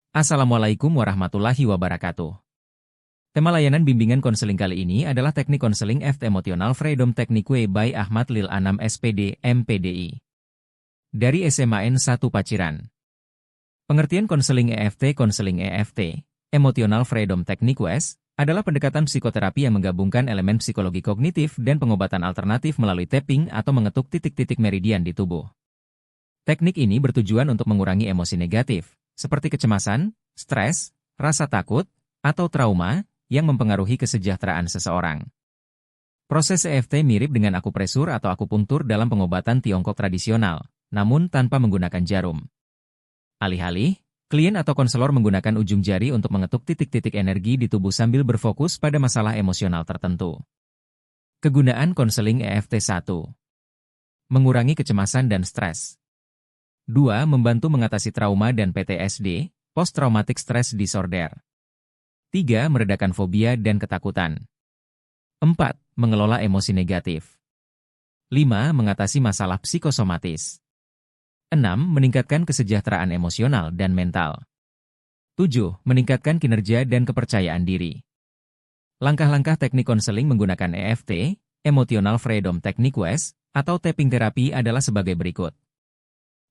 Assalamualaikum warahmatullahi wabarakatuh. Tema layanan bimbingan konseling kali ini adalah Teknik Konseling EFT Emotional Freedom Technique by Ahmad Lil Anam SPD, MPDI. Dari SMAN 1 Paciran. Pengertian konseling EFT, Emotional Freedom Technique adalah pendekatan psikoterapi yang menggabungkan elemen psikologi kognitif dan pengobatan alternatif melalui tapping atau mengetuk titik-titik meridian di tubuh. Teknik ini bertujuan untuk mengurangi emosi negatif, seperti kecemasan, stres, rasa takut, atau trauma, yang mempengaruhi kesejahteraan seseorang. Proses EFT mirip dengan akupresur atau akupunktur dalam pengobatan Tiongkok tradisional, namun tanpa menggunakan jarum. Alih-alih, klien atau konselor menggunakan ujung jari untuk mengetuk titik-titik energi di tubuh sambil berfokus pada masalah emosional tertentu. Kegunaan konseling EFT 1. Mengurangi kecemasan dan stres. 2. Membantu mengatasi trauma dan PTSD, Post Traumatic Stress Disorder. 3. Meredakan fobia dan ketakutan. 4. Mengelola emosi negatif. 5. Mengatasi masalah psikosomatis. 6. Meningkatkan kesejahteraan emosional dan mental. 7. Meningkatkan kinerja dan kepercayaan diri. Langkah-langkah teknik konseling menggunakan EFT, Emotional Freedom Technique, atau tapping terapi adalah sebagai berikut.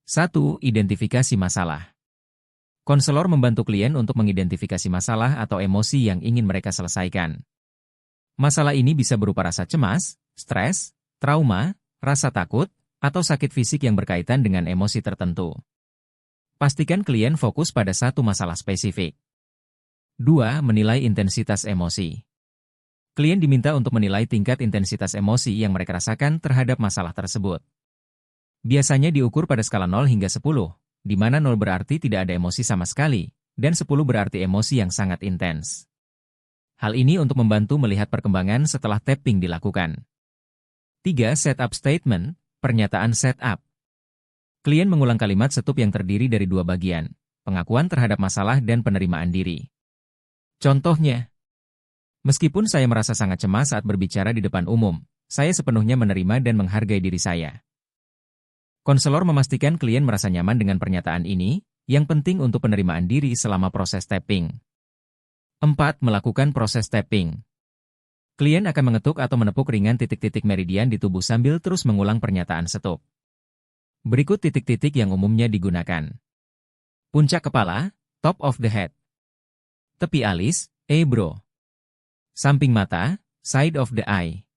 1. Identifikasi masalah. Konselor membantu klien untuk mengidentifikasi masalah atau emosi yang ingin mereka selesaikan. Masalah ini bisa berupa rasa cemas, stres, trauma, rasa takut, atau sakit fisik yang berkaitan dengan emosi tertentu. Pastikan klien fokus pada satu masalah spesifik. 2. Menilai intensitas emosi. Klien diminta untuk menilai tingkat intensitas emosi yang mereka rasakan terhadap masalah tersebut. Biasanya diukur pada skala 0 hingga 10, di mana 0 berarti tidak ada emosi sama sekali, dan 10 berarti emosi yang sangat intens. Hal ini untuk membantu melihat perkembangan setelah tapping dilakukan. 3. Setup statement, pernyataan setup. Klien mengulang kalimat setup yang terdiri dari dua bagian, pengakuan terhadap masalah dan penerimaan diri. Contohnya, meskipun saya merasa sangat cemas saat berbicara di depan umum, saya sepenuhnya menerima dan menghargai diri saya. Konselor memastikan klien merasa nyaman dengan pernyataan ini, yang penting untuk penerimaan diri selama proses tapping. 4. Melakukan proses tapping. Klien akan mengetuk atau menepuk ringan titik-titik meridian di tubuh sambil terus mengulang pernyataan setup. Berikut titik-titik yang umumnya digunakan. Puncak kepala, top of the head. Tepi alis, eyebrow. Samping mata, side of the eye.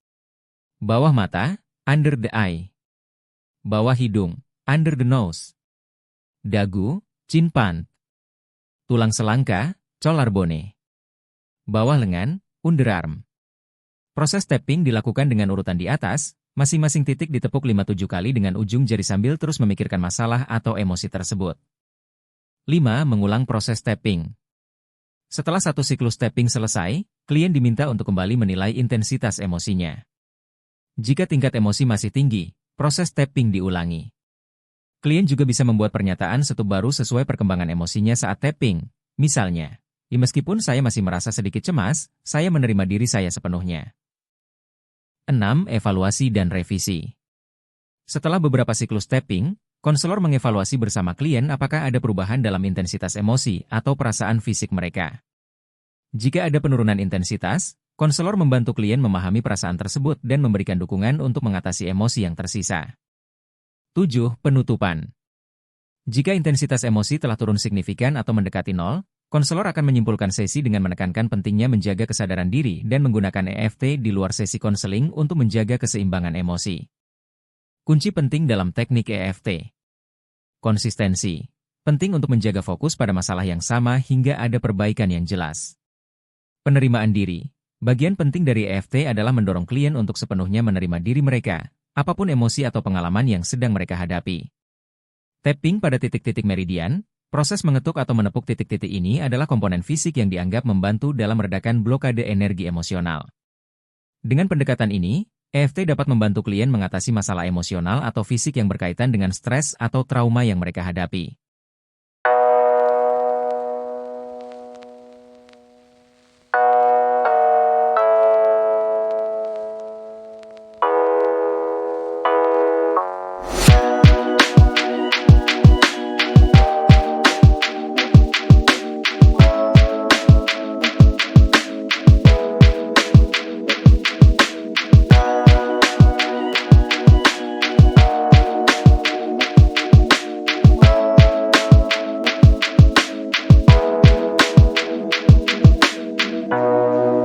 Bawah mata, under the eye. Bawah hidung, under the nose. Dagu, chin pan. Tulang selangka, collar bone. Bawah lengan, underarm. Proses tapping dilakukan dengan urutan di atas, masing-masing titik ditepuk 5-7 kali dengan ujung jari sambil terus memikirkan masalah atau emosi tersebut. 5. Mengulang proses tapping. Setelah satu siklus tapping selesai, klien diminta untuk kembali menilai intensitas emosinya. Jika tingkat emosi masih tinggi, proses tapping diulangi. Klien juga bisa membuat pernyataan setup baru sesuai perkembangan emosinya saat tapping. Misalnya, meskipun saya masih merasa sedikit cemas, saya menerima diri saya sepenuhnya. 6. Evaluasi dan revisi. Setelah beberapa siklus tapping, konselor mengevaluasi bersama klien apakah ada perubahan dalam intensitas emosi atau perasaan fisik mereka. Jika ada penurunan intensitas, konselor membantu klien memahami perasaan tersebut dan memberikan dukungan untuk mengatasi emosi yang tersisa. 7. Penutupan. Jika intensitas emosi telah turun signifikan atau mendekati 0, konselor akan menyimpulkan sesi dengan menekankan pentingnya menjaga kesadaran diri dan menggunakan EFT di luar sesi konseling untuk menjaga keseimbangan emosi. Kunci penting dalam teknik EFT. Konsistensi. Penting untuk menjaga fokus pada masalah yang sama hingga ada perbaikan yang jelas. Penerimaan diri. Bagian penting dari EFT adalah mendorong klien untuk sepenuhnya menerima diri mereka, apapun emosi atau pengalaman yang sedang mereka hadapi. Tapping pada titik-titik meridian, proses mengetuk atau menepuk titik-titik ini adalah komponen fisik yang dianggap membantu dalam meredakan blokade energi emosional. Dengan pendekatan ini, EFT dapat membantu klien mengatasi masalah emosional atau fisik yang berkaitan dengan stres atau trauma yang mereka hadapi.